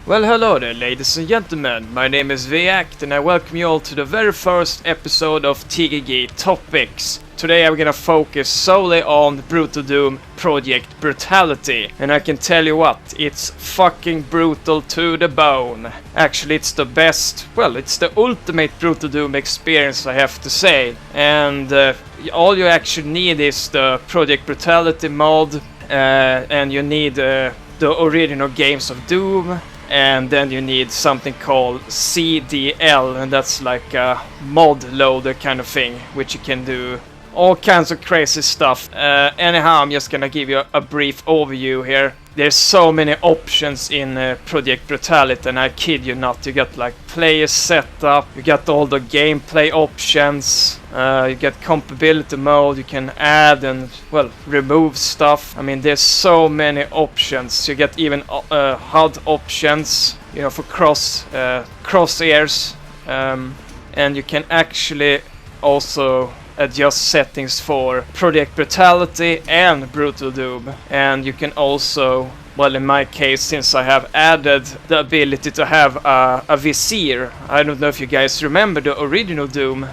Well, hello there, ladies and gentlemen. My name is Vact, and I welcome you all to the very first episode of TGG Topics. Today I'm gonna focus solely on Brutal Doom Project Brutality. And I can tell you what, it's fucking brutal to the bone. Actually, it's the best, well, it's the ultimate Brutal Doom experience, I have to say. And all you actually need is the Project Brutality mod, and you need the original games of Doom. And then you need something called CDL, and that's like a mod loader kind of thing, which you can do all kinds of crazy stuff. Anyhow, I'm just gonna give you a brief overview here. There's so many options in Project Brutality, and I kid you not, you got like player setup, you got all the gameplay options, you get compatibility mode, you can add and, well, remove stuff. I mean, there's so many options. You get even HUD options, you know, for crosshairs, and you can actually also adjust settings for Project Brutality and Brutal Doom. And you can also, well, in my case, since I have added the ability to have a vizier. I don't know if you guys remember the original Doom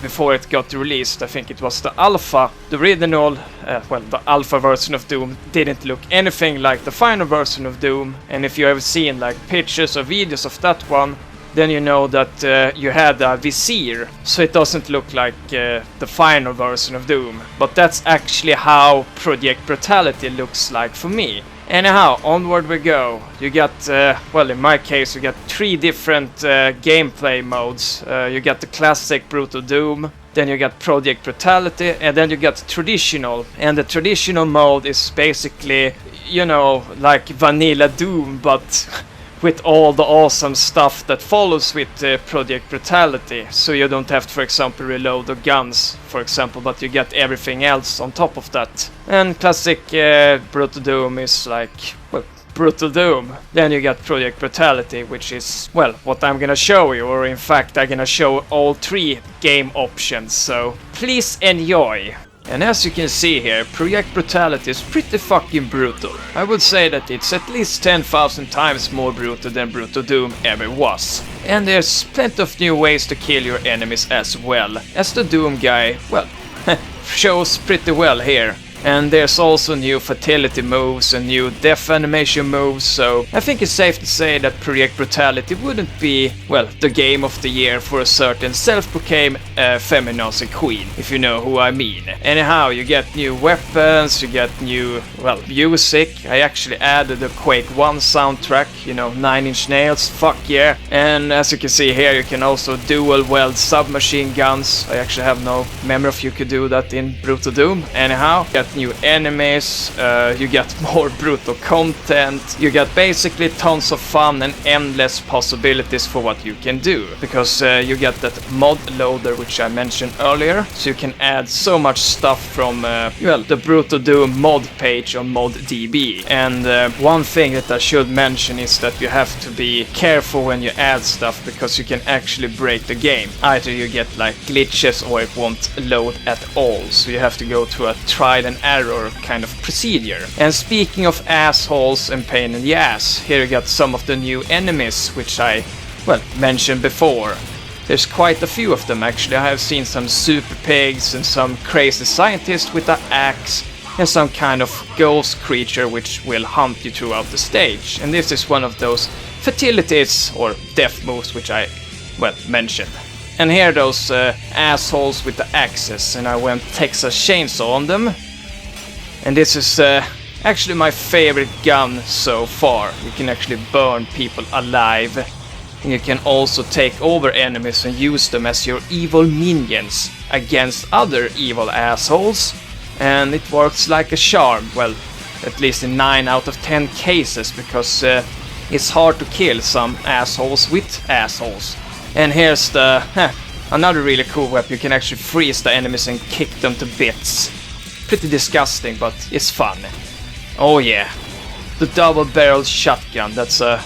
before it got released. I think it was the alpha. The original, the alpha version of Doom didn't look anything like the final version of Doom. And if you ever seen like pictures or videos of that one, then you know that you had a vizier, so it doesn't look like the final version of Doom. But that's actually how Project Brutality looks like for me. Anyhow, onward we go. You got, well, in my case, you got 3 different gameplay modes. You got the classic Brutal Doom, then you got Project Brutality, and then you got traditional. And the traditional mode is basically, you know, like vanilla Doom, but with all the awesome stuff that follows with Project Brutality. So you don't have to, for example, reload the guns, for example, but you get everything else on top of that. And classic Brutal Doom is like, well, Brutal Doom. Then you got Project Brutality, which is, well, what I'm gonna show you, or in fact I'm gonna show all 3 game options, so please enjoy. And as you can see here, Project Brutality is pretty fucking brutal. I would say that it's at least 10,000 times more brutal than Brutal Doom ever was. And there's plenty of new ways to kill your enemies as well, as the Doom guy, well, shows pretty well here. And there's also new fatality moves and new death animation moves, so I think it's safe to say that Project Brutality wouldn't be, well, the game of the year for a certain self-proclaimed feminazi queen, if you know who I mean. Anyhow, you get new weapons, you get new, well, music. I actually added the Quake 1 soundtrack, you know, 9 Inch Nails, fuck yeah. And as you can see here, you can also dual weld submachine guns. I actually have no memory if you could do that in Brutal Doom. Anyhow, you get new enemies, you get more brutal content, you get basically tons of fun and endless possibilities for what you can do, because you get that mod loader which I mentioned earlier, so you can add so much stuff from well, the Brutal Doom mod page on ModDB. And one thing that I should mention is that you have to be careful when you add stuff, because you can actually break the game. Either you get like glitches or it won't load at all, so you have to go to a trial and error kind of procedure. And speaking of assholes and pain in the ass, here you got some of the new enemies which I, well, mentioned before. There's quite a few of them actually. I have seen some super pigs and some crazy scientist with an axe and some kind of ghost creature which will hunt you throughout the stage. And this is one of those fatalities or death moves which I, well, mentioned. And here are those assholes with the axes, and I went Texas Chainsaw on them. And this is actually my favorite gun so far. You can actually burn people alive. And you can also take over enemies and use them as your evil minions against other evil assholes. And it works like a charm. Well, at least in 9 out of 10 cases, because it's hard to kill some assholes with assholes. And here's the another really cool weapon. You can actually freeze the enemies and kick them to bits. Pretty disgusting, but it's fun. Oh yeah, the double-barreled shotgun. That's a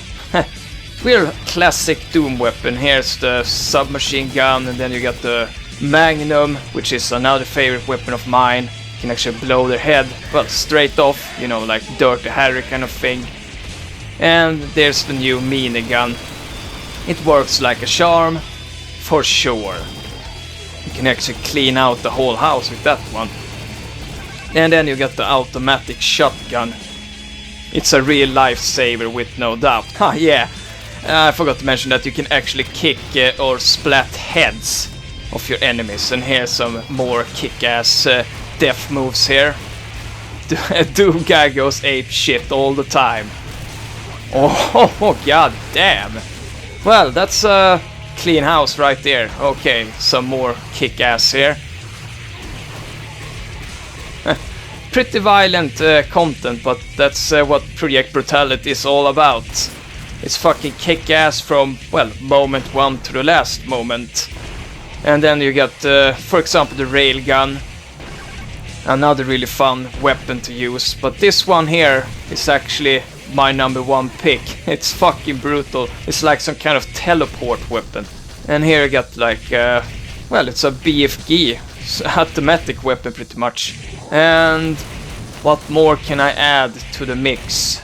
real classic Doom weapon. Here's the submachine gun, and then you got the Magnum, which is another favorite weapon of mine. You can actually blow their head, well, straight off, you know, like Dirty Harry kind of thing. And there's the new minigun. It works like a charm, for sure. You can actually clean out the whole house with that one. And then you got the automatic shotgun. It's a real lifesaver with no doubt. Ah, yeah. I forgot to mention that you can actually kick or splat heads of your enemies. And here's some more kick-ass death moves here. Doom guy goes ape shit all the time. Oh, god damn. Well, that's a clean house right there. Okay, some more kick-ass here. Pretty violent content, but that's what Project Brutality is all about. It's fucking kick-ass from, well, moment 1 to the last moment. And then you got, for example, the Railgun. Another really fun weapon to use. But this one here is actually my #1 pick. It's fucking brutal. It's like some kind of teleport weapon. And here you got like, well, it's a BFG. It's an automatic weapon pretty much. And what more can I add to the mix?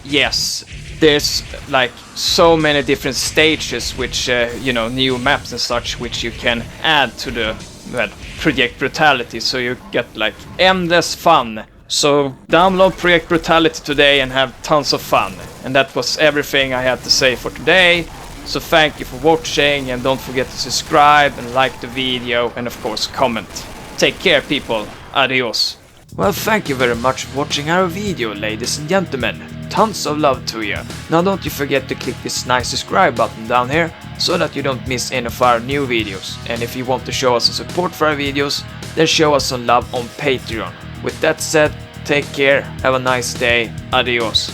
Yes, there's like so many different stages which, you know, new maps and such which you can add to the, well, Project Brutality, so you get like endless fun. So download Project Brutality today and have tons of fun. And that was everything I had to say for today. So thank you for watching, and don't forget to subscribe and like the video, and of course comment. Take care people, adios. Well, thank you very much for watching our video, ladies and gentlemen. Tons of love to you. Now don't you forget to click this nice subscribe button down here, so that you don't miss any of our new videos. And if you want to show us some support for our videos, then show us some love on Patreon. With that said, take care, have a nice day, adios.